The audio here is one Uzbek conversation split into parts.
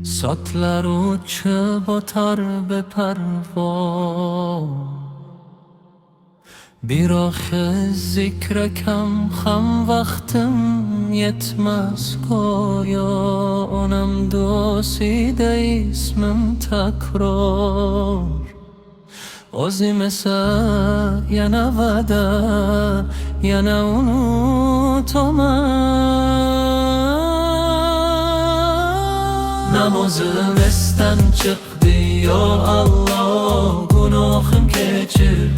ساتلر uçup به پرواز بیراخ ذکرکم خم وقتم yetmez goya onam doside ismim tekrar Ozimese yana veda yana unutamam Namazım esten çıktı ya Allah günahım keçir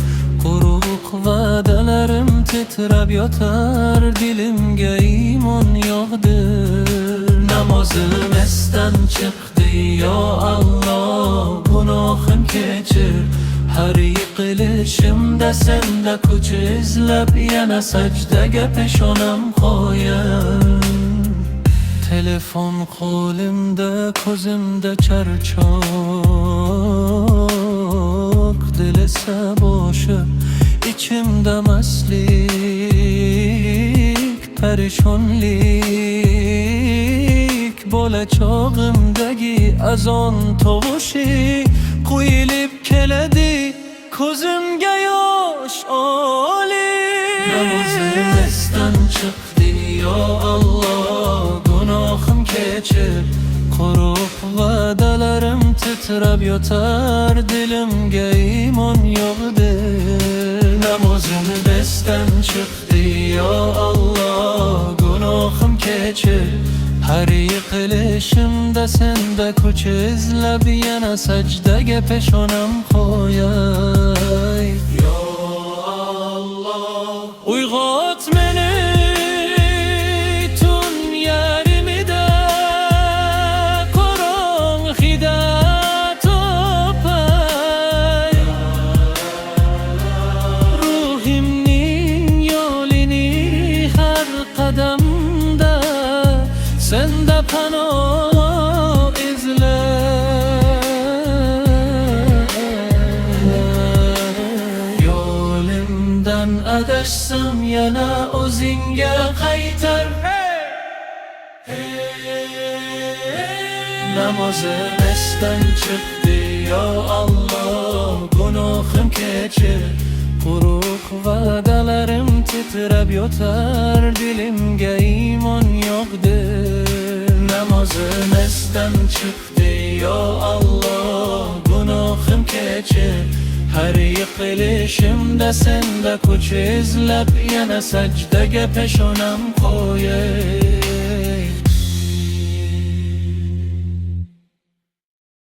Kuruk vadelerim titreb yatar dilimge iman yağdır Namazım esten çıktı ya Allah günahım keçir Her yıkılışımda sende kuch izlep yana secdege peşonam koyar Telefon qo'limda ko'zimda charchoq Dil esa boshi ichimda mastlik Parishonlik bola chog'imdagi azon tovushi Quyilib keladi ko'zimga yosh oli Namozim esdan chiqdi yo Allah Günahım keçir Quruq vadelerim titreb yotar Dilimge iman yağdır Namazım besden çıktı ya Allah Günahım keçir Her yıkılışımda sende kuch izleb yana secdege peşonam koyay Ya Allah Uyg'ot meni Qadamda sende panoh izle Yo'limdan adashsam yana o'zingga qaytar Namozim esdan chiqdi yo Allah Gunohim kechir Quruq vadelerim titreb yotar Dilimge iman yog'dir Namozim esdan chiqdi yo Allah Gunohim kechir Her yıkılışımda sende kuch izleb yana secdege peşonam qo'yay